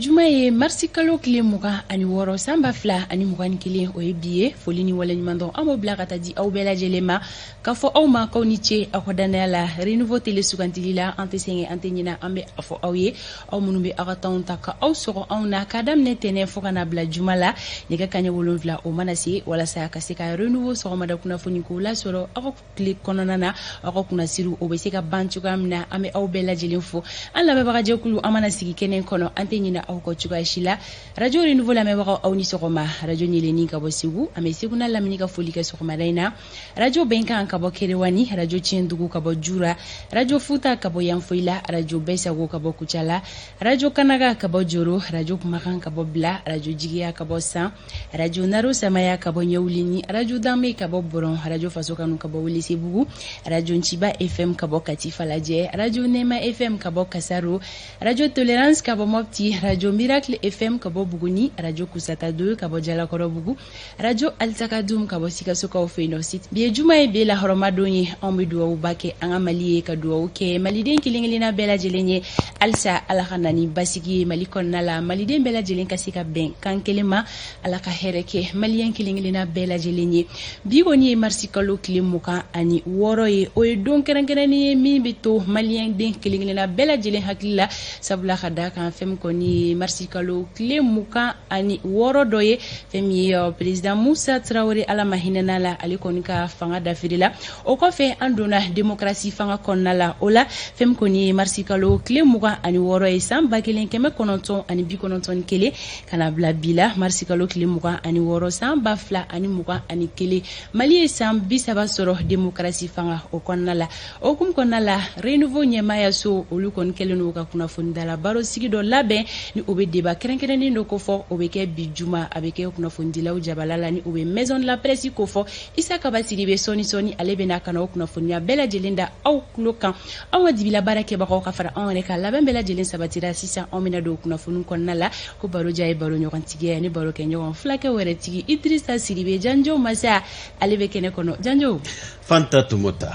juma ye marsi kalo kile mugan ani wɔɔrɔ sanba fila ani mugan kelen o ye bi ye foli ni waleɲuman dɔn an b'o bila ka taa di aw bɛɛ lajɛlen ma k'a fɔ aw ma k'aw ni ce aw ka danaya la renouveau télé sugantili la an tɛ sɛgɛn an tɛ ɲinɛ an bɛ a fɔ aw ye aw minnu bɛ aw ka temps ta ka aw sɔgɔ anw na k'a daminɛ tɛnɛ fo ka na bila juma la nɛgɛ kaɲɛ 7 o mana se walasa ka se ka renouveau sɔgɔmada kunnafoni ko lasɔrɔ aw ka tile kɔnɔna na aw ka kunnasiriw o bɛ se ka ban cogoya min na an bɛ aw bɛɛ lajɛlen fo an lamɛnbagajɛkulu an mana sigi kɛnɛ kɔnɔ an tɛ ɲinɛ aw kɔ cogoya si la radio renouveau lamɛnbagaw aw ni sɔgɔma radio ɲɛlɛnnin ka bɔ segu an bɛ segu n'a lamini ka foli kɛ sɔgɔmada in na radio bɛnkan ka bɔ kerewani radio tiɲɛdugu ka bɔ jura radio futa ka bɔ yanfoyila radio bɛsago ka bɔ kucala radio kanaga ka bɔ joro radio kumakan ka bɔ bila radio jigiya ka bɔ san radio naro samaya ka bɔ ɲɛwulini radio danbe ka bɔ boron radio faso kanu ka bɔ welesebugu radio nciba fm ka bɔ katifa lajɛ radio nema fm ka bɔ kasaro radio tolérance ka bɔ mopti radio miracle fm ka bɔ buguni radio kusata 2 ka bɔ jalakɔrɔbugu radio altakadum ka bɔ sikasokaw fɛ yen nɔ bi ye juma ye bi la hɔrɔmadon ye an bɛ duwawuba kɛ an ka mali ye ka duwawu kɛ maliden kelen-kelenna bɛɛ lajɛlen ye halisa ala ka na ni basigi ye mali kɔnɔna la maliden bɛɛ lajɛlen ka se ka bɛn kan kelen ma ala ka hɛrɛ kɛ maliyɛn kelen-kelenna bɛɛ lajɛlen ye bi kɔni ye marisi kalo tile 26 ye o ye don kɛrɛnkɛrɛnnen ye min bɛ to maliyɛn den kelen-kelenna bɛɛ lajɛlen hakili la sabula ka da kan fɛn kɔni ye marisi kalo tile 26 dɔ ye fɛn min ye président Musa Traoré ala ma hinɛna la ale kɔni ka fanga dafiri la o kɔfɛ an donna démocratie fanga kɔnɔna la o la fɛn kɔni ye marisi kalo tile 26 ye san 1991 kana bila bi la marisi kalo tile 26 san 2021 mali ye san 30 sɔrɔ démocratie fanga o kɔnɔna la o kum kɔnɔna la renouveau ɲɛmaya so olu kɔni kɛlen n'u ka kunnafoni dala baro sigi dɔ labɛn ni o bɛ débat kɛrɛnkɛrɛnnen dɔ ko fɔ o bɛ kɛ bi juma a bɛ kɛ kunnafonidilaw jabala la ni o bɛ maison de la presse ko fɔ Isa Kabasiri bɛ sɔni ale bɛ n'a ka na o kunnafoniya bɛɛ lajɛlen da aw tulo kan anw ka dibila baara kɛbagaw ka fara anw yɛrɛ ka labɛn bɛɛ lajɛlen sabatira sisan anw bɛna don kunnafoni kɔnɔna la ko baroja ye baro ɲɔgɔntigiya ni baro kɛ ɲɔgɔn filakɛ wɛrɛ tigi Idrissa Siribe Janjo Masa ale bɛ kɛnɛ kɔnɔ Janjo Fanta Tumota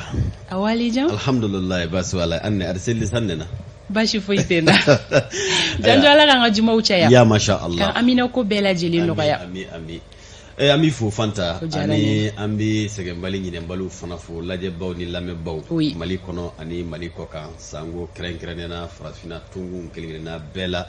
awali jan alhamdulillah basu ala anne arseli sannena bashi foyi tɛ na Janjo ala k'an ka jumaw caya ya masha Allah kan Amina ko bɛɛ lajɛlen nɔgɔya amin ami fo Fanta ani an bɛ sɛgɛnbali ɲinɛnbaliw fana fo lajɛbaw ni lamɛnbaw Mali kɔnɔ ani Mali kɔ kan sango kɛrɛnkɛrɛnnena farafinna tungu kelen-kelenna bɛɛ la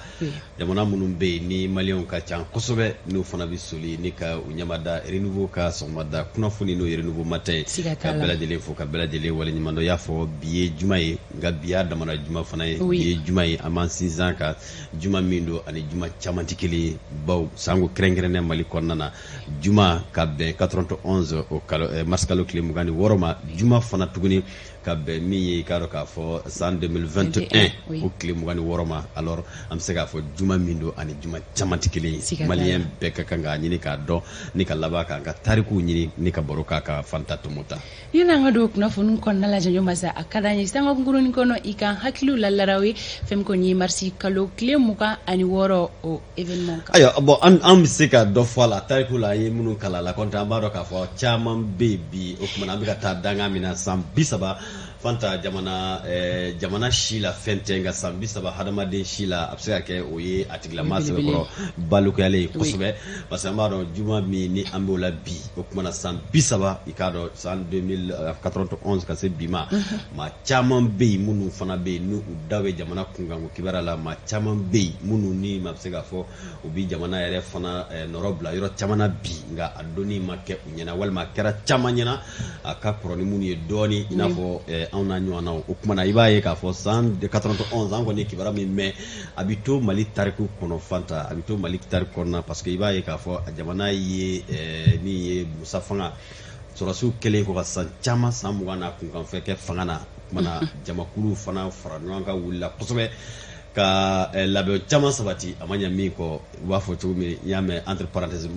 jamana minnu bɛ yen ni maliyɛnw ka ca kosɛbɛ n'u fana bɛ soli ni ka u ɲamada renouveau ka sɔgɔmada kunnafoni n'o ye renouveau matin ka bɛɛ lajɛlen fo ka bɛɛ lajɛlen waleɲuman dɔn y'a fɔ bi ye juma ye nka bi y'a damana juma fana ye bi ye juma ye an b'an sinsin ka juma min don ani juma caman tɛ kelen ye baw sango kɛrɛnkɛrɛnnɛ Mali kɔnɔna na juma ka bɛn 91 o mars kalo tile 26 ma juma fana tuguni ka bɛn min ye k'a dɔn k'a fɔ san 2021 o tile 26 ma alors an bɛ se k'a fɔ juma min don ani juma caman tɛ kelen ye maliyɛn bɛɛ ka kan k'a ɲini k'a dɔn ni ka laban k'an ka tarikuw ɲini ni ka baro k'a ka Fanta Tumota yɛlɛ an ka don kunnafoni kɔnɔna la Janjo Masa a ka d'an ye sanga kunkurunin kɔnɔ i kan hakiliw lalaraw ye fɛn kɔni ye marisi kalo tile 26 o événement kan ayiwa bon an bɛ se ka dɔ fɔ a la tarikuw la an ye minnu kala la kɔntɛ an b'a dɔn k'a fɔ caman bɛ yen bi o kumana an bɛ ka taa danga min na san 30 Fanta jamana si la fɛn tɛ nka san 30 hadamaden si la a bɛ se ka kɛ o ye a tigilama sɛbɛkɔrɔ balokuyalen ye kosɛbɛ parce que an b'a dɔn juma min ni an b'o la bi o kumana san 30 i k'a dɔn san 2091 ka se bi ma maa caman bɛ yen minnu fana bɛ yen n'u da bɛ jamana kunkanko kibaruya la maa caman bɛ yen minnu ni ma bɛ se k'a fɔ u bɛ jamana yɛrɛ fana nɔrɔ bila yɔrɔ caman na bi nka a donni ma kɛ u ɲɛna walima a kɛra caman ɲɛna a ka kɔrɔ ni minnu ye dɔɔni i n'a fɔ anw n'a ɲɔgɔnnaw o kumana i b'a ye k'a fɔ san 91 an kɔni kibaruya min mɛn a bɛ to Mali tariku kɔnɔ Fanta a bɛ to Mali tariku kɔnɔ parce que i b'a ye k'a fɔ a jamana ye min ye Musa fanga sɔrɔsiw kɛlen ko ka san caman san 20 n'a kunkanfɛ kɛ fanga na o kumana jamakulu fana fara ɲɔgɔn kan wulila kosɛbɛ ka labɛn caman sabati a ma ɲɛ min kɔ u b'a fɔ cogo min i y'a mɛn entre parenthèses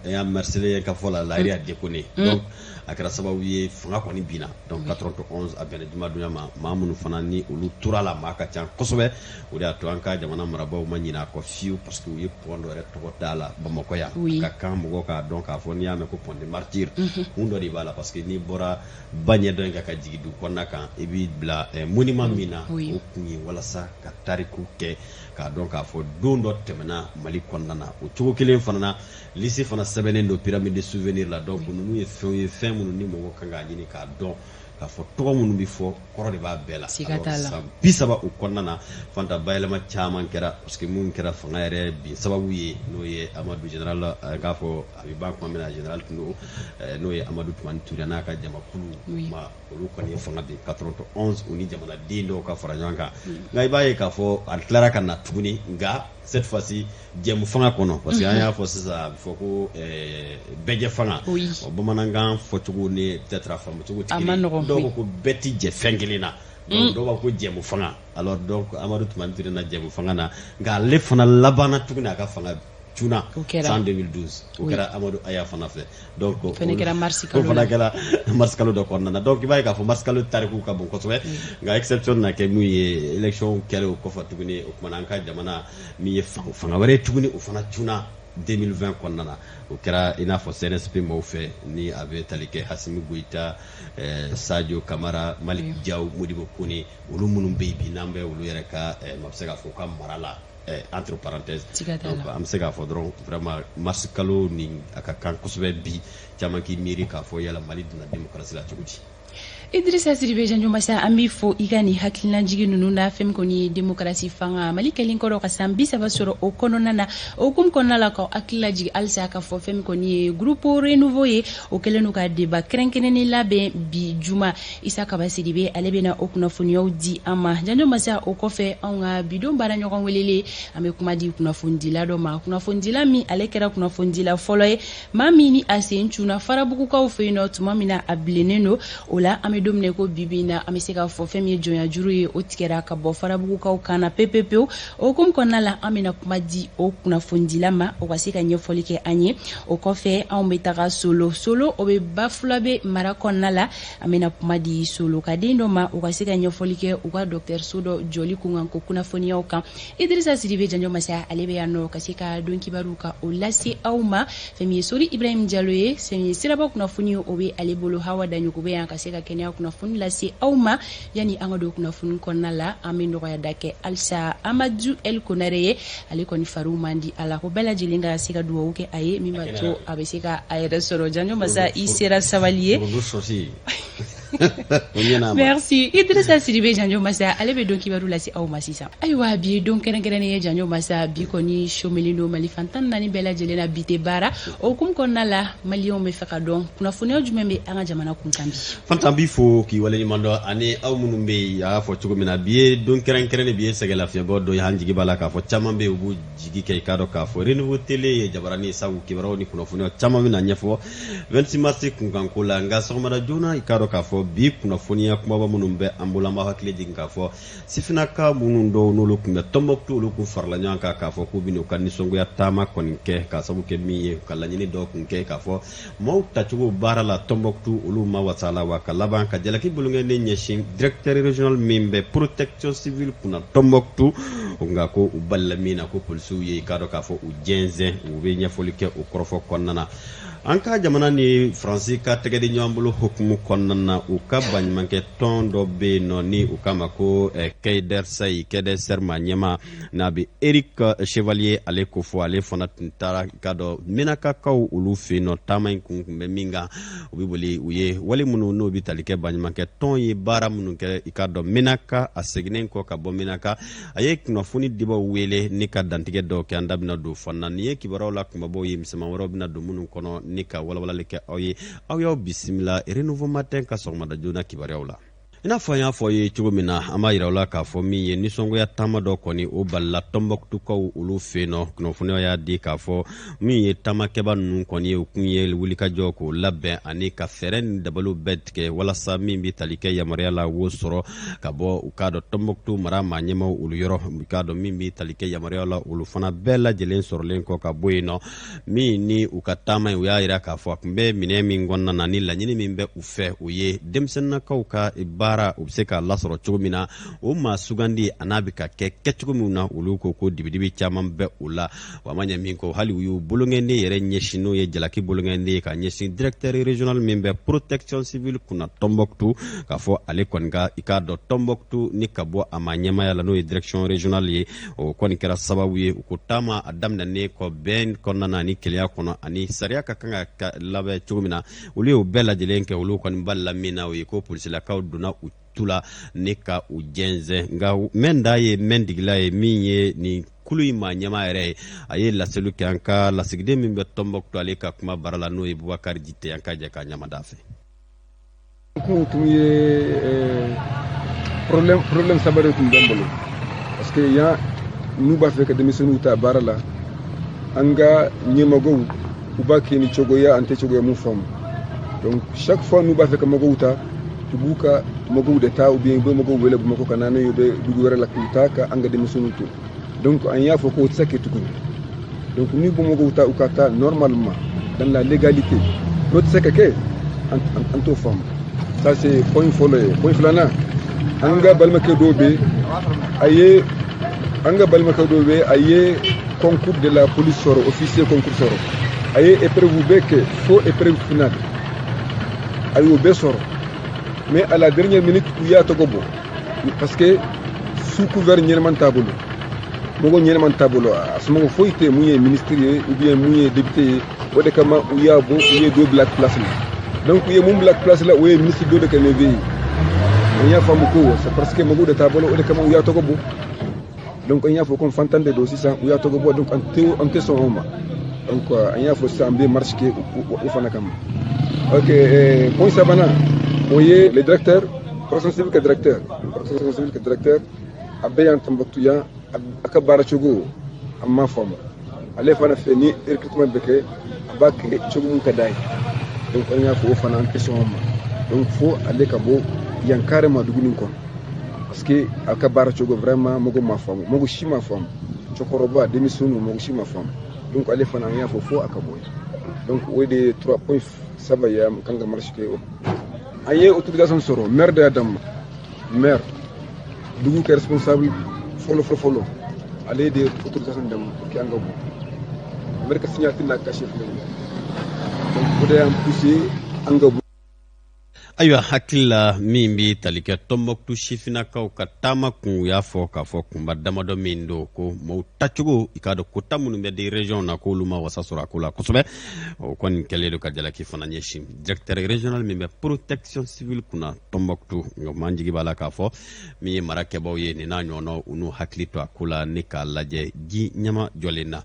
i y'a marcelé ka fɔ la lahiri a déconné donc a kɛra sababu ye fanga kɔni binna donc 91 a bɛnna jumadonya ma maa minnu fana ni olu tora la maa ka ca kosɛbɛ o de y'a to an ka jamana marabaaw ma ɲinɛ a kɔ fiyewu parce que u ye pont dɔ yɛrɛ tɔgɔ da la Bamakɔ yan ka kan mɔgɔw k'a dɔn k'a fɔ n'i y'a mɛn ko pont de martyr kun dɔ de b'a la parce que n'i bɔra ba ɲɛdɔn in kan ka jigin du kɔnɔna kan i b'i bila monument min na o kun ye walasa ka tariku tariku kɛ k'a dɔn k'a fɔ don dɔ tɛmɛna Mali kɔnɔna na o cogo kelen fana na liste fana sɛbɛnnen don pyramide de souvenir la donc ninnu ye fɛn minnu ni mɔgɔ kan k'a ɲini k'a dɔn k'a fɔ tɔgɔ minnu bɛ fɔ kɔrɔ de b'a bɛɛ la san 30 o kɔnɔna na fanta bayɛlɛma caman kɛra parce que mun kɛra fanga yɛrɛ bin sababu ye n'o ye Amadu général k'a fɔ a bɛ ban kuma min na général Tino n'o ye Amadu Tumani Ture n'a ka jamakulu ma olu kɔni ye fanga bin 91 u ni jamanaden dɔw ka fara ɲɔgɔn kan nka i b'a ye k'a fɔ a tilara ka na tuguni nka cette fois-ci jɛmu fanga kɔnɔ parce que an y'a fɔ sisan a bɛ fɔ ko bɛɛjɛ fanga bamanankan fɔcogo ni peut-être a faamucogo tɛ kelen dɔw ko ko bɛɛ ti jɛ fɛn kelen na dɔw b'a ko jɛmu fanga alors donc Amadu Tumani Ture na jɛmu fanga na nka ale fana labanna tuguni a ka fanga Tuna en 2012 o kɛra Amadu Aya fana fɛ donc o fana kɛra mars kalo dɔ kɔnɔna na donc i b'a ye k'a fɔ mars kalo tariku ka bon kosɛbɛ nka exception na kɛ mun ye élection kɛra o kɔfɛ tuguni o kumana an ka jamana min ye fanga wɛrɛ tuguni o fana Tuna 2020 kɔnɔna na o kɛra i n'a fɔ CNSP mɔgɔw fɛ ni a bɛ tali kɛ Hasimi Goyita Sadio Kamara Malik Diaw Modibo Kone olu minnu bɛ yen bi n'an bɛ olu yɛrɛ ka ma bɛ se k'a fɔ ka mara la entre parenthèses donc an bɛ se k'a fɔ dɔrɔn vraiment mars kalo ni a ka kan kosɛbɛ bi caman k'i miiri k'a fɔ yala Mali donna démocratie la cogo di Idrissa Sidibe Janjo Masa an b'i fo i ka nin hakililajigi ninnu na fɛn min kɔni ye démocratie fanga Mali kɛlen kɔrɔ ka san 30 sɔrɔ o kɔnɔna na o hukumu kɔnɔna la ka hakililajigi halisa ka fɔ fɛn min kɔni ye groupe renouveau ye o kɛlen no ka débat kɛrɛnkɛrɛnnen labɛn bi juma Isa Kaba Sidibe ale bɛna o kunnafoniyaw di an ma Janjo Masa o kɔfɛ anw ka bidon baara ɲɔgɔn welele an bɛ kuma di kunnafonidila dɔ ma kunnafonidila min ale kɛra kunnafonidila fɔlɔ ye maa min ni a sen cunna farabugukaw fɛ yen nɔ tuma min na a bilennen don o la an bɛ don min ko bibi na an bɛ se k'a fɔ fɛn min ye jɔnya juru ye o tigɛra ka bɔ farabugukaw kan na pepepewu o hukumu kɔnɔna la an bɛna kuma di o kunnafonidila ma o ka se ka ɲɛfɔli kɛ an ye o kɔfɛ anw bɛ taga Solo o bɛ Bafulabe mara kɔnɔna la an bɛna kuma di Solo ka den dɔ ma o ka se ka ɲɛfɔli kɛ u ka dɔgɔtɔrɔso dɔ jɔli kun kan ko kunnafoniyaw kan Idrissa Sidibe Janjo Masa ale bɛ yan nɔ ka se ka don kibaru ka o lase aw ma fɛn min ye Sori Ibrahim Diallo ye fɛn min ye siraba kunnafoni o bɛ ale bolo Hawa Daɲugu bɛ yan ka se ka kɛnɛya kunnafoni lase aw ma yani an ka don kunnafoni kɔnɔna la an bɛ nɔgɔya da kɛ halisa Amadu El Konare ye ale kɔni fariw man di a la ko bɛɛ lajɛlen ka se ka dugawu kɛ a ye min b'a to a bɛ se ka a yɛrɛ sɔrɔ Janjo Masa i sera sabali ye merci Idrissa Sidibe Janjo Masa ale bɛ don kibaru lase aw ma sisan ayiwa bi don kɛrɛnkɛrɛnnen ye Janjo Masa bi kɔni chômelen don Mali fantan naani bɛɛ lajɛlen na bi tɛ baara o hukumu kɔnɔna la maliyɛnw bɛ fɛ ka dɔn kunnafoniya jumɛn bɛ an ka jamana kunkan bi fantan b'i fo k'i waleɲuman dɔn ani aw minnu bɛ yen a y'a fɔ cogo min na bi ye don kɛrɛnkɛrɛnnen bi ye sɛgɛlafiɲɛbɔ dɔ ye an jigi b'a la k'a fɔ caman bɛ yen u b'u jigi kɛ i k'a dɔn k'a fɔ renouveau télé ye jabaranin sabu kibaruyaw ni kunnafoniyaw caman bɛ na ɲɛfɔ 26 mars kunkanko la nka sɔgɔmada joona i k'a dɔn k'a fɔ bi kunnafoniya kumaba minnu bɛ an bolo an b'a hakili jigin k'a fɔ sifinnaka minnu dɔw n'olu tun bɛ Tɔnbɔkutu olu kun farala ɲɔgɔn kan k'a fɔ k'u bɛna u ka nisɔngoya taama kɔni kɛ k'a sababu kɛ min ye ka laɲini dɔw kun kɛ k'a fɔ maaw tacogo baara la Tɔnbɔkutu olu ma wasa la wa ka laban ka jalaki bolonkɛnen ɲɛsin directeur régional min bɛ protection civile kunna Tɔnbɔkutu nka ko u balila min na ko polisiw ye i k'a dɔn k'a fɔ u jɛnsɛn u bɛ ɲɛfɔli kɛ o kɔrɔfɔ kɔnɔna na an ka jamana ni Faransi ka tɛgɛdi ɲɔgɔn bolo hukumu kɔnɔna na u ka baɲumankɛ tɔn dɔ bɛ yen nɔ ni u k'a ma ko Kɛdɛsɛr ma ɲɛma n'a bɛ Eric Chevalier ale ko fɔ ale fana tun taara ka dɔn Menakakaw olu fɛ yen nɔ taama in kun bɛ min kan u bɛ boli u ye wale minnu n'o bɛ tali kɛ baɲumankɛ tɔn ye baara minnu kɛ i ka dɔn Menaka a seginnen kɔ ka bɔ Menaka a ye kunnafoni dibaw wele ni ka dantigɛ dɔw kɛ an da bɛna don fana nin ye kibaruyaw la kumabaw ye misɛnman wɛrɛw bɛna don minnu kɔnɔ ni ka walawalali kɛ aw ye aw y'aw bisimila renouveau matin ka sɔgɔmada joona kibaruyaw la i n'a fɔ an y'a fɔ ye cogo min na an b'a yira u la k'a fɔ min ye nisɔngoya taama dɔ kɔni o balila Tɔnbɔkutukaw olu fɛ yen nɔ kunnafoniyaw y'a di k'a fɔ min ye taamakɛba ninnu kɔni ye o kun ye wulikajɔ k'o labɛn ani ka fɛɛrɛ ni dabaliw bɛɛ tigɛ walasa min bɛ tali kɛ yamaruya la wo sɔrɔ ka bɔ u k'a dɔn Tɔnbɔkutu mara maa ɲɛmaw olu yɔrɔ u k'a dɔn min bɛ tali kɛ yamaruya la olu fana bɛɛ lajɛlen sɔrɔlen kɔ ka bɔ yen nɔ min ni u ka taama in u y'a yira k'a fɔ a tun bɛ minɛn min kɔnɔna na ni laɲini min bɛ u fɛ o ye denmisɛnninnakaw ka baara baara u bɛ se ka lasɔrɔ cogo min na o maa sugandi a n'a bɛ ka kɛ kɛcogo min na olu ko dibidibi caman bɛ o la wa ma ɲɛ min kɔ hali u y'u bolongɛnden yɛrɛ ɲɛsin n'o ye jalaki bolongɛnden ye ka ɲɛsin directeur régional min bɛ protection civile kunna Tombouctou k'a fɔ ale kɔni ka i k'a dɔn Tombouctou ni ka bɔ a ma ɲɛmaya la n'o ye direction régionale ye o kɔni kɛra sababu ye u ko taama a daminɛnen kɔ bɛn kɔnɔna na ani keleya kɔnɔ ani sariya ka kan ka labɛn cogo min na olu y'o bɛɛ lajɛlen kɛ olu kɔni b'a la min na o ye ko polisilakaw donna u tula ne ka u jɛnsɛn nka mɛn da ye mɛn digila ye min ye nin kulu in maa ɲɛma yɛrɛ ye a ye laseliw kɛ an ka lasigiden min bɛ Tombouctou ale ka kuma baara la n'o ye Boubacar Djité an ka jɛ ka ɲamada fɛ. Kun tun ye problème saba de tun bɛ n bolo parce que yan n'u b'a fɛ ka denmisɛnninw ta baara la an ka ɲɛmɔgɔw u b'a kɛ ni cogoya an tɛ cogoya mun faamu donc chaque fois n'u b'a fɛ ka mɔgɔw ta u b'u ka mɔgɔw de ta ou bien u bɛ mɔgɔw wele Bamakɔ ka na n'u bɛ dugu wɛrɛ la k'u ta ka an ka denmisɛnninw to donc an y'a fɔ k'o tɛ se ka kɛ tuguni donc ni mɔgɔw ta u ka taa normalement dans la légalité n'o tɛ se ka kɛ an t'o faamu ça c'est point fɔlɔ ye point filanan an ka balimakɛ dɔw bɛ a ye concours de la police sɔrɔ officier concours sɔrɔ a ye épreuve bɛɛ kɛ fo épreuve finale a y'o bɛɛ sɔrɔ mais à la dernière minute u y'a tɔgɔ bɔ parce que sous couvert ɲɛnɛman t'a bolo mɔgɔ ɲɛnɛman t'a bolo a somɔgɔ foyi tɛ mun ye ministre ye ou bien mun ye député ye o de kama u y'a bɔ u ye dɔ bila place la donc u ye mun bila place la o ye ministre dɔ de ka levé ye an y'a faamu ko c'est parce que mɔgɔw de t'a bolo o de kama u y'a tɔgɔ bɔ donc an y'a fɔ ko fantan de don sisan u y'a tɔgɔ bɔ donc an tɛ sɔn o ma donc an y'a fɔ sisan an bɛ marche kɛ o fana kama ok point sabanan o ye le directeur protection civile que directeur a bɛ yan Tombouctou yan a ka baara cogo an m'a faamu ale fana fɛ ni recrutement bɛ kɛ a b'a kɛ cogo min ka d'a ye donc an y'a fɔ o fana an tɛ sɔn o ma donc fo ale ka bɔ yan carrément dugu nin kɔnɔ parce que a ka baara cogo vraiment mɔgɔ ma faamu mɔgɔ si ma faamu cɛkɔrɔba denmisɛnninw mɔgɔ si ma faamu donc ale fana an y'a fɔ fo a ka bɔ donc o de ye 3 points saba ye an kan ka marche kɛ o an ye autorisation sɔrɔ maire de y'a d'an ma maire dugu kɛ responsable fɔlɔ ale de autorisation d'an ma pour que an ka bɔ maire ka signature n'a caché filɛ donc o de y'an poussé an ka bɔ. Ayiwa hakili la min bi tali kɛ Tombouctou sifinnakaw ka taama kun u y'a fɔ k'a fɔ kunba damadɔ min don ko maaw tacogo i k'a dɔn ko ta minnu bɛ di région na k'olu ma wasa sɔrɔ a ko la kosɛbɛ o kɔni kɛlen don ka jalaki fana ɲɛsin directeur régional min bɛ protection civile kunna Tombouctou nka man jigi b'a la k'a fɔ min ye marakɛbaw ye nin n'a ɲɔgɔnnaw u n'u hakili to a ko la ni k'a lajɛ ji ɲɛma jɔlen na.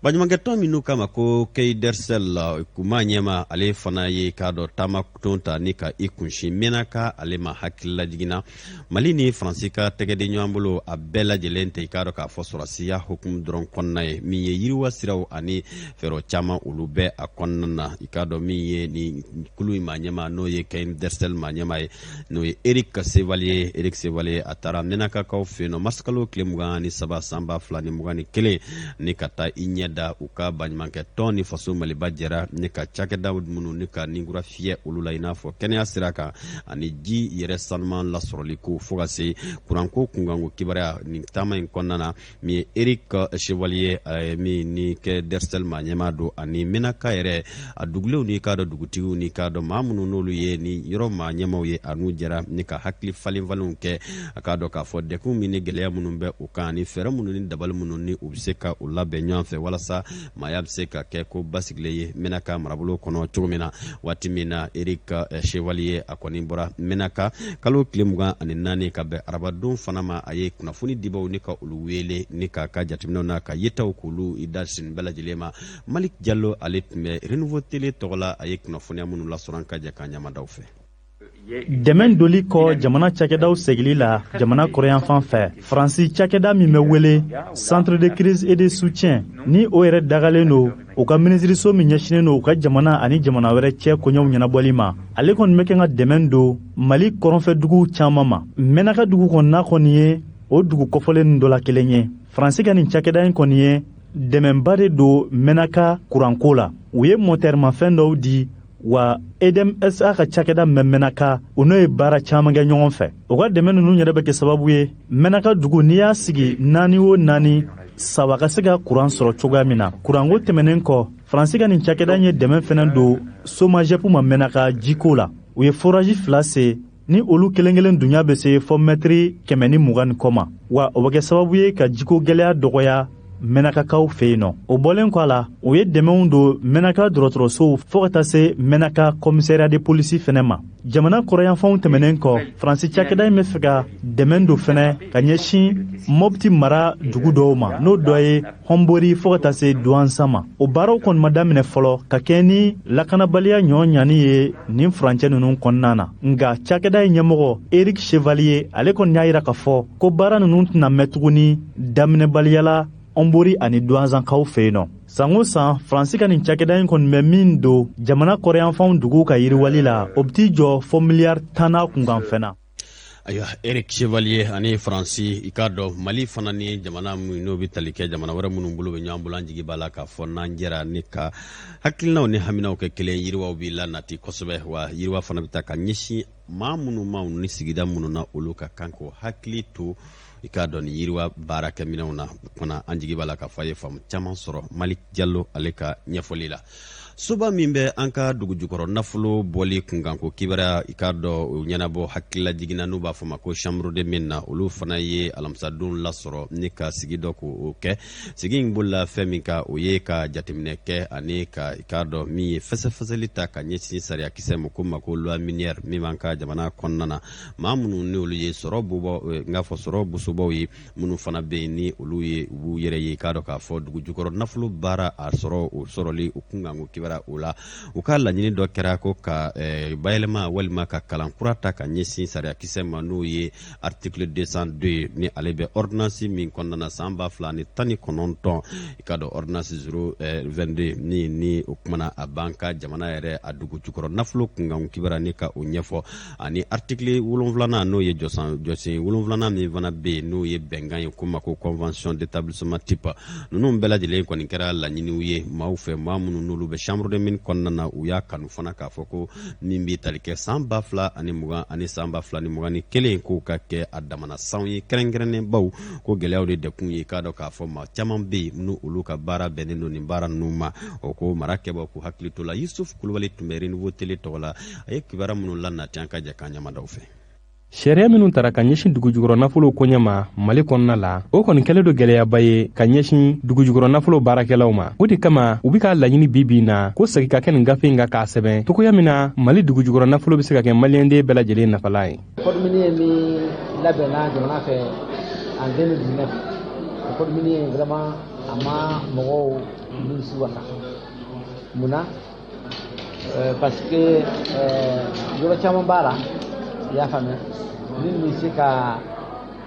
Baɲumankɛtɔn minnu kama ko Keidersel kuma ɲɛma ale fana ye k'a dɔn taama ton ta ni ka i kunsi Menaka ale ma hakili lajiginna Mali ni Faransi ka tɛgɛden ɲɔgɔn bolo a bɛɛ lajɛlen tɛ i k'a dɔn k'a fɔ sɔrɔsiya hukumu dɔrɔn kɔnɔna ye min ye yiriwa siraw ani fɛɛrɛ caman olu bɛɛ a kɔnɔna na i k'a dɔn min ye ni kulu in maa ɲɛma n'o ye Keidersel maa ɲɛma ye n'o ye Eric Sevalier a taara Menakakaw fɛ yen nɔ masikalo tile 23 san 2021 ni ka taa i ɲɛ da u ka baɲumankɛ tɔn ni faso Maliba jɛra ni ka cakɛda minnu ni ka ninkura fiyɛ olu la i n'a fɔ kɛnɛya sira kan ani ji yɛrɛ sanuman lasɔrɔli ko fo ka se kuranko kunkanko kibaruya nin taama in kɔnɔna na min ye Eric Chevalier min ni kɛ Dersel maa ɲɛmaa don ani Menaka yɛrɛ a dugulenw ni k'a dɔn dugutigiw ni k'a dɔn maa minnu n'olu ye ni yɔrɔ maa ɲɛmaw ye a n'u jɛra ni ka hakili falenfalenw kɛ a k'a dɔn k'a fɔ dekun min ni gɛlɛya minnu bɛ u kan ani fɛɛrɛ minnu ni dabali minnu ni u bɛ se ka u labɛn ɲɔgɔn fɛ walasa maaya bɛ se ka kɛ ko basigilen ye Menaka marabolo kɔnɔ cogo min na waati min na Eric Chevalier a kɔni bɔra Menaka kalo tile 24 ka bɛn arabadon fana ma a ye kunnafoni dibaw ni ka olu wele ni k'a ka jateminɛw na ka yetaw k'olu i da sin bɛɛ lajɛlen ma Malik Diallo ale tun bɛ Renouveau Télé tɔgɔ la a ye kunnafoniya minnu lasɔrɔ an ka jɛ ka ɲamadaw fɛ. Dɛmɛ doli kɔ jamana cakɛdaw segili la jamana kɔrɔyan fan fɛ Faransi cakɛda min bɛ wele centre de crise et de soutien ni o yɛrɛ dagalen don u ka minisiriso min ɲɛsinen don u ka jamana ani jamana wɛrɛ cɛ koɲɛw ɲɛnabɔli ma ale kɔni bɛ kɛ ka dɛmɛ don Mali kɔrɔnfɛ dugu caman ma Menaka dugu kɔnɔna kɔni ye o dugu kɔfɔlen nin dɔ la kelen ye Faransi ka nin cakɛda in kɔni ye dɛmɛba de don Menaka kuranko la u ye motɛrimafɛn dɔw di wa EDMSA ka cakɛda mɛn Menaka o n'o ye baara caman kɛ ɲɔgɔn fɛ. O ka dɛmɛ ninnu yɛrɛ bɛ kɛ sababu ye Menaka dugu n'i y'a sigi 4 o 4 saba ka se ka kuran sɔrɔ cogoya min na. Kuranko tɛmɛnen kɔ, Faransi ka nin cakɛda ye dɛmɛ fɛnɛ don SOMAGEP ma Menaka jiko la. U ye forage 2 se ni olu kelen dunya bɛ se fɔ mètre 120 kɔ ma. Wa o bɛ kɛ sababu ye ka jiko gɛlɛya dɔgɔya Menakakaw fɛ yen nɔ. O bɔlen kɔ a la, u ye dɛmɛw don Menaka dɔgɔtɔrɔsow fɔ ka taa se Menaka commissariat de police fɛnɛ ma. Jamana kɔrɔyanfanw tɛmɛnen kɔ, Faransi cakɛda in bɛ fɛ ka dɛmɛ don fɛnɛ ka ɲɛsin Mopti mara dugu dɔw ma, n'o dɔ ye Honbori fɔ ka taa se Douanza ma. O baaraw kɔni ma daminɛ fɔlɔ ka kɛ ni lakanabaliya ɲɔgɔn ye nin furancɛ ninnu kɔnɔna na. Nka cakɛda in ɲɛmɔgɔ Eric Chevalier ale kɔni y'a yira k'a fɔ ko baara ninnu tɛna mɛn tuguni daminɛbaliya la Honbori ani Douanzakaw fɛ yen nɔ. San o san, Faransi ka nin cakɛda in kɔni bɛ min don jamana kɔrɔyanfanw dugu ka yiriwali la, o bɛ t'i jɔ fɔ miliyari 10 kunkan fɛnɛ. Ayiwa, Eric Chevalier ani Faransi i k'a dɔn Mali fana ni jamana minnu n'o bɛ tali kɛ jamana wɛrɛ minnu bolo bɛ ɲɔgɔn bolo an jigi b'a la k'a fɔ n'an jɛra ni ka hakilinaw ni haminaw kɛ kelen yiriwaw bɛ lanati kosɛbɛ wa yiriwa fana bɛ taa ka ɲɛsin maa minnu ma ni sigida minnu na olu ka kan k'o hakili to i k'a dɔn ni yiriwa baara kɛ minɛnw na fana an jigi b'a la k'a fɔ a ye faamu caman sɔrɔ Malik Jalo ale ka ɲɛfɔli la. Soba min bɛ an ka dugu jukɔrɔ nafolo bɔli kunkan ko kibaruya i k'a dɔn o ɲɛnabɔ hakilila jiginna n'u b'a fɔ ma ko chambre de mine na olu fana ye alamisadon lasɔrɔ ni ka sigi dɔ k'o kɛ sigi in bolila fɛn min ka o ye ka jateminɛ kɛ ani ka i k'a dɔn min ye fɛsɛfɛsɛli ta ka ɲɛsin sariya kisɛ ma ko loi minière min b'an ka jamana kɔnɔna na maa minnu ni olu ye sɔrɔ bubɔ n k'a fɔ sɔrɔ busobaw ye minnu fana bɛ yen ni olu ye u b'u yɛrɛ ye i k'a dɔn k'a fɔ dugu jukɔrɔ nafolo baara a sɔrɔ o sɔrɔli o kunkan ko kibaruya o la u ka laɲini dɔ kɛra ko ka bayɛlɛma walima ka kalan kura ta ka ɲɛsin sariya kisɛ ma n'o ye article 202 ni ale bɛ ordonnance min kɔnɔna na san 2019 i ka dɔn ordonnance 022 ni o kumana a ban ka jamana yɛrɛ a dugu jukɔrɔ nafolo kunkan kibaruya ni ka o ɲɛfɔ ani article 7 n'o ye jɔsen 7 min fana bɛ yen n'o ye bɛnkan ye ko ma ko convention d'établissement type ninnu bɛɛ lajɛlen kɔni kɛra laɲiniw ye maaw fɛ maa minnu n'olu bɛ chambre de mine kɔnɔna na u y'a kanu fana k'a fɔ ko min bɛ tali kɛ san 2020 ani san 2021 k'o ka kɛ a damana sanw ye kɛrɛnkɛrɛnnen baw ko gɛlɛyaw de dekun ye k'a dɔn k'a fɔ maa caman bɛ yen n'u olu ka baara bɛnnen don nin baara ninnu ma o ko mara kɛbagaw k'u hakili to la Yusuf Kulubali tun bɛ Renouveau Télé tɔgɔ la a ye kibaruya minnu lanati an ka jɛ k'an ɲamadaw fɛ. Sariya minnu tara ka ɲɛsin dugujukɔrɔ nafolo koɲɛ ma Mali kɔnɔna la o kɔni kɛlen do gɛlɛyaba ye ka ɲɛsin dugujukɔrɔ nafolo baarakɛlaw ma o de kama u bɛ ka laɲini bi na ko segi ka kɛ nin gafe in kan k'a sɛbɛn togoya min na Mali dugujukɔrɔ nafolo bɛ se ka kɛ maliyɛnden bɛɛ lajɛlen nafalan ye. Code minier min labɛnna jamana fɛ en 2019 o code minier vraiment a ma mɔgɔw nimisi wasa munna parce que yɔrɔ caman b'a la i y'a faamuya min bɛ se ka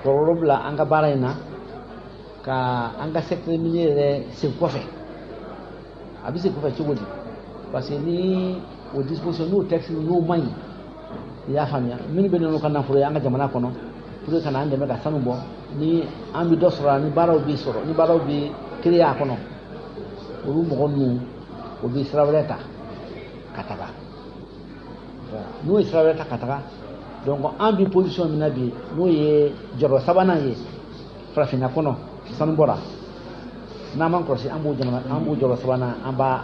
kɔlɔlɔ bila an ka baara in na ka an ka secteur minier yɛrɛ segin kɔfɛ a bɛ segin kɔfɛ cogo di parce que ni o disposition n'o texte n'o man ɲi i y'a faamuya minnu bɛ n'olu ka nafolo ye an ka jamana kɔnɔ pour que ka na an dɛmɛ ka sanu bɔ ni an bɛ dɔ sɔrɔ a la ni baaraw bɛ créer a kɔnɔ olu mɔgɔ ninnu o bɛ sira wɛrɛ ta ka taga n'o ye sira wɛrɛ ta ka taga donc an bi position min na bi n'o ye jɔyɔrɔ sabanan ye farafinna kɔnɔ sanu bɔra n'an man kɔlɔsi an b'o jɔyɔrɔ sabanan an b'a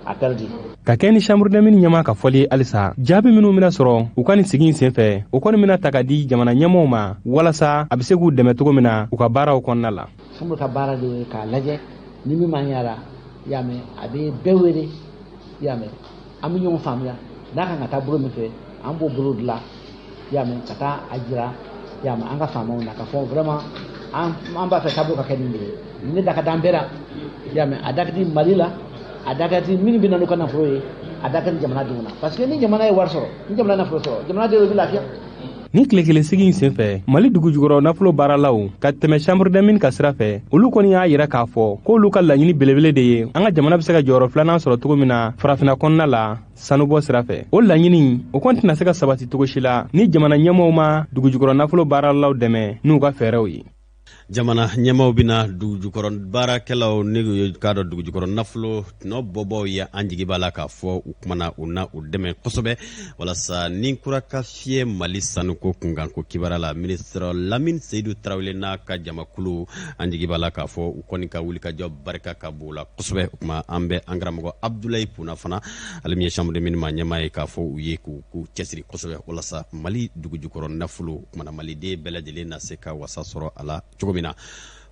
a perdre. Ka kɛ ni chambre de mine ɲɛmaa ka fɔli halisa jaabi minnu bɛna sɔrɔ u ka nin sigi in senfɛ o kɔni bɛna ta ka di jamana ɲɛmɔgɔw ma walasa a bɛ se k'u dɛmɛ cogo min na u ka baaraw kɔnɔna la. Chambre ka baara de ye k'a lajɛ ni min man ɲa la i y'a mɛn a bɛ bɛɛ wele i y'a mɛn an bɛ ɲɔgɔn faamuya n'a kan ka taa bolo min fɛ an b'o bolo dilan i y'a mɛn ka taa a jira i y'a mɛn an ka faamaw na ka fɔ vraiment an b'a fɛ taabolo ka kɛ nin de ye ne da ka d'an bɛɛ la i y'a mɛn a da ka di Mali la a da ka di minnu bɛ na n'u ka nafolo ye a da ka di jamanadenw na parce que ni jamana ye wari sɔrɔ ni jamana nafolo sɔrɔ jamanadenw bɛ lafiya. Ni tile kelen sigi in senfɛ Mali dugujukɔrɔ nafolo baaralaw ka tɛmɛ chambre de mine ka sira fɛ olu kɔni y'a yira k'a fɔ k'olu ka laɲini belebele de ye an ka jamana bɛ se ka jɔyɔrɔ filanan sɔrɔ cogo min na farafinna kɔnɔna la sanubɔ sira fɛ o laɲini o kɔni tɛna se ka sabati cogo si la ni jamana ɲɛmɔgɔw ma dugujukɔrɔ nafolo baaralaw dɛmɛ n'u ka fɛɛrɛw ye. jamana ɲɛmaw bena dugujukɔrɔ baarakɛlaw ne k'a dɔ dugujukɔrɔ nafolo no bɔbɔw ye an jigi b'a la k'a fɔ u kumana u na u dɛmɛ kosɛbɛ walasa nin kura ka fiyɛ mali sanuko kunkan ko kibara la ministre Lamine Seydou Traoré n'a ka jamakulu an jigi b'a la k'a fɔ u kɔni ka wuli ka jɔ barika ka b'u la kosɛbɛ o kuma an bɛ an karamɔgɔ Abdoulaye Puna fana ale min ye chambre de minima ɲɛma ye k'a fɔ u ye k'u cɛsiri kosɛbɛ walasa mali dugujukɔrɔ nafolo kumana maliden bɛɛ lajɛlen na se ka wasa sɔrɔ a la cogo min na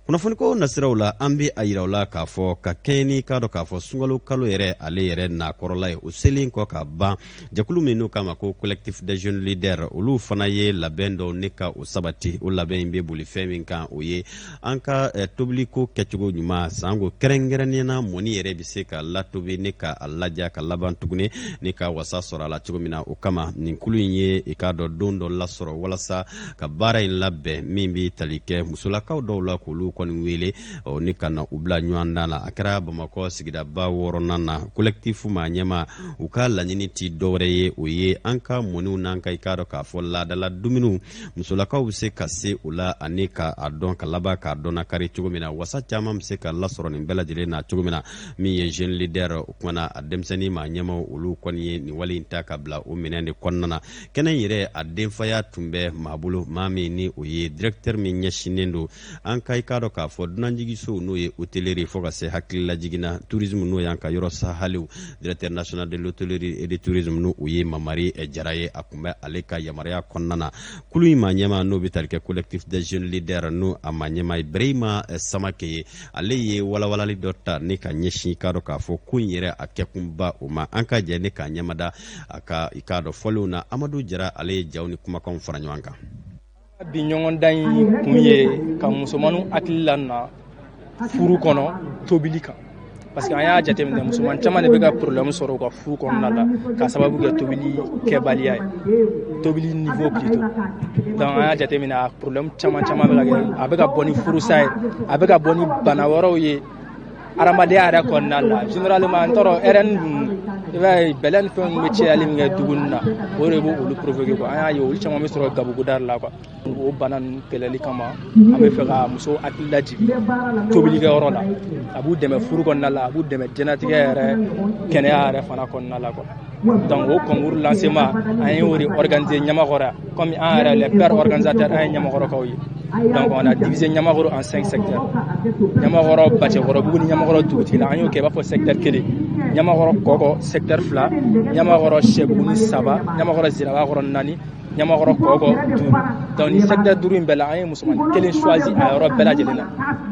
kunnafoni ko nasiraw la an bɛ a yiraw la k'a fɔ ka kɛɲɛni k'a dɔn k'a fɔ sunkalo kalo yɛrɛ ale yɛrɛ nakɔrɔla ye o selen kɔ ka ban jɛkulu min n'o k'a ma ko collectif des jeunes leaders olu fana ye labɛn dɔw ne ka o sabati o labɛn in bɛ boli fɛn min kan o ye an ka tobiliko kɛcogo ɲuman sanko kɛrɛnkɛrɛnnena mɔni yɛrɛ bɛ se ka latobi ne ka a laja ka laban tuguni ne ka wasa sɔrɔ a la cogo min na o kama nin kulu in ye i k'a dɔn don dɔ lasɔrɔ walasa ka baara in labɛn min bɛ tali kɛ musolakaw dɔw la k'olu kɔni wele ni ka na u bila ɲɔgɔn dan la a kɛra bamakɔ sigidaba 6nan na collectif ma ɲɛma u ka laɲini ti dɔwɛrɛ ye o ye an ka mɔniw n'an ka i k'a dɔn k'a fɔ laadala dumuniw musolakaw bɛ se ka se o la ani ka a dɔn ka laban k'a dɔn nakari cogo min na wasa caman bɛ se ka lasɔrɔ nin bɛɛ lajɛlen na cogo min na min ye jeune leader o kumana a denmisɛnnin ma ɲɛmaw olu kɔni ye nin wale in ta ka bila o minɛn de kɔnɔna na kɛnɛ in yɛrɛ a denfaya tun bɛ maa bolo maa min ni o ye directeur min ɲɛsinnen don an ka i k'a dɔn k'a fɔ dunanjigisow n'o ye hôtellerie fo ka se hakilila jiginna tourisme n'o y'an ka yɔrɔ sahaliw directeur national de l'hôtellerie et du tourisme n'o o ye Mamari Jara ye a kun bɛ ale ka yamaruya kɔnɔna na kulu in ma ɲɛma n'o bɛ tali kɛ collectif des jeunes leaders n'o a ma ɲɛma Ibrahima Samake ye ale ye walawalali dɔ ta ne ka ɲɛsin k'a dɔn k'a fɔ ko in yɛrɛ a kɛkunba o ma an ka jɛ ne k'a ɲɛmada a ka i k'a dɔn fɔlenw na Amadu Jara ale ye jaw ni kumakanw fara ɲɔgɔn kan bi ɲɔgɔndan in kun ye ka musomanw hakili la na furu kɔnɔ tobili kan parce que an y'a jateminɛ musoman caman de bɛ ka problème sɔrɔ u ka furu kɔnɔna la ka sababu kɛ tobili kɛbaliya ye tobili niveau plutôt donc an y'a jateminɛ a problème caman bɛ ka kɛ a bɛ ka bɔ ni furusa ye a bɛ ka bɔ ni bana wɛrɛw ye adamadenya yɛrɛ kɔnɔna la généralement n tɔrɔ RN dun i b'a ye bɛlɛ ni fɛn bɛ cayali min kɛ dugu na o de b'o olu provoquer quoi an y'a ye olu caman bɛ sɔrɔ gabuguda la quoi o bana ninnu kɛlɛli kama an bɛ fɛ ka muso hakili lajigin tobilikɛyɔrɔ la a b'u dɛmɛ furu kɔnɔna la a b'u dɛmɛ diɲɛlatigɛ yɛrɛ kɛnɛya yɛrɛ fana kɔnɔna la quoi donc o concours lancement an ye o de organiser Ɲamakɔrɔ comme an yɛrɛ les pères organisateurs an ye Ɲamakɔrɔkaw ye donc on a divisé Ɲamakɔrɔ en 5 secteurs Ɲamakɔrɔ Bacɛkɔrɔbugu ni Ɲamakɔrɔ Dugutigi la an y'o kɛ i b'a fɔ secteur 1 Ɲamakɔrɔ Kɔkɔ secteur 2 Ɲamakɔrɔ Sɛbuguni 3 Ɲamakɔrɔ Zirabakɔrɔ 4 Ɲamakɔrɔ Kɔkɔ 5 donc ni secteur 5 in bɛɛ la an ye musoman kelen choisi a yɔrɔ bɛɛ lajɛlen na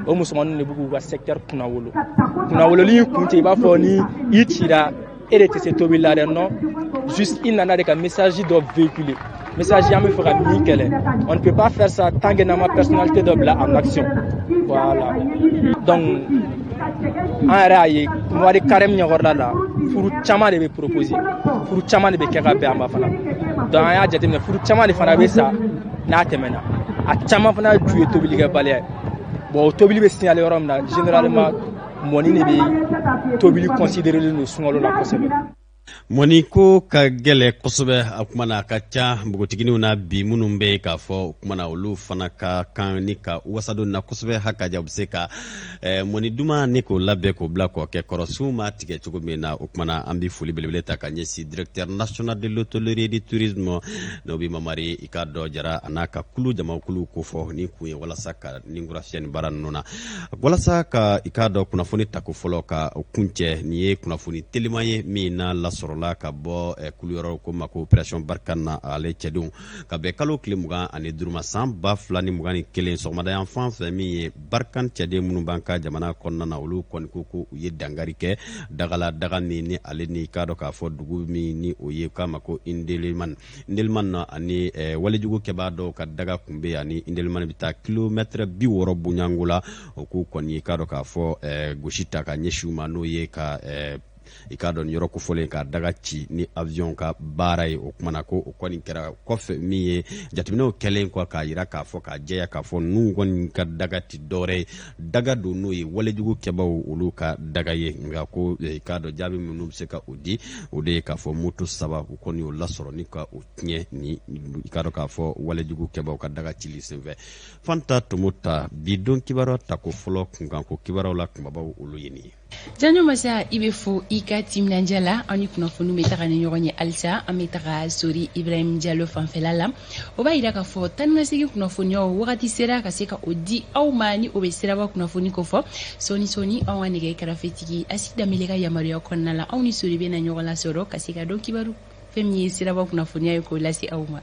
o musomanninw de b'u k'u ka secteur kunnawolo kunnawololi in kun tɛ i b'a fɔ ni i cira e de tɛ se tobili la dɛ non juste i nana de ka message dɔ véhiculer message an bɛ fɛ ka min kɛlɛ on ne peut pas faire ça tant que n'an ma personnalité dɔ bila en action voilà donc an yɛrɛ y'a ye mois de carême ɲɛkɔrɔla la furu caman de bɛ proposer furu caman de bɛ kɛ ka bɛn a ma fana donc an y'a jateminɛ furu caman de fana bɛ sa n'a tɛmɛna a caman fana ju ye tobilikɛbaliya ye bon o tobili bɛ signalé yɔrɔ min na généralement mɔni de bɛ tobili considérelen don sunkalo la kosɛbɛ mɔni ko ka gɛlɛ kosɛbɛ a kuma na a ka ca npogotigininw na bi minnu bɛ k'a fɔ o kuma na olu fana ka kan ni ka wasadon na kosɛbɛ hakaja u bɛ se ka mɔni duman ni k'o labɛn k'o bila k'o kɛ kɔrɔsiw ma tigɛ cogo min na o kuma na an bɛ foli belebele ta ka ɲɛsin directeur national de l'hôtellerie et du tourisme n'o bɛ Mamari i ka dɔ Jara a n'a ka kulu jamakulu ko fɔ ni kun ye walasa ka ninkurafiya nin baara ninnu na walasa ka i ka dɔ kunnafoni ta ko fɔlɔ ka kun cɛ nin ye kunnafoni telima ye min na lasɔrɔla ka bɔ kulu yɔrɔ ko ma ko opération Barkhane ale cɛdenw ka bɛn kalo tile 25 ma san 2021 sɔgɔmada yan fan fɛ min ye Barkhane cɛden minnu b'an ka jamana kɔnɔna na olu kɔni ko ko u ye dangari kɛ dagala daga min ni ale ni k'a dɔn k'a fɔ dugu min ni o ye k'a ma ko Indelman na ani walejugu kɛbaa dɔw ka daga kun bɛ ani Indelman bɛ taa kilomètre 60 bonyango la o k'u kɔni k'a dɔn k'a fɔ gosi ta ka ɲɛsin u ma n'o ye ka i k'a dɔn yɔrɔ kofolen ka daga ci ni avion ka baara ye o kumana ko o kɔni kɛra kɔfɛ min ye jateminɛw kɛlen kɔ k'a yira k'a fɔ k'a jɛya k'a fɔ ninnu kɔni ka daga ti dɔwɛrɛ ye daga don n'o ye walejugu kɛbaw olu ka daga ye nka ko i k'a dɔn jaabi minnu bɛ se ka o di o de ye k'a fɔ moto 3 u kɔni y'o lasɔrɔ ni ka o tiɲɛ ni i k'a dɔn k'a fɔ walejugu kɛbaw ka daga cili senfɛ Fanta Tomota bi don kibaruya ta ko fɔlɔ kunkan ko kibaruyaw la kumabaw olu ye nin ye Janyo masa i be fo i ka timinanja la an ni kunnafoni bɛ taga ni ɲɔgɔn ye halisa an bɛ taga Sori Ibrahim Diallo fanfɛla la o b'a yira k'a fɔ tan ka segin kunnafoniyaw wagati sera ka se ka o di aw ma ni o bɛ siraba kunnafoni ko fɔ sɔni anw ka nɛgɛ kɛrɛfɛtigi Asi Danbele ka yamaruya kɔnɔna la anw ni Sori bɛ na ɲɔgɔn lasɔrɔ ka se ka dɔn kibaru fɛn min ye siraba kunnafoniya ye k'o lase aw ma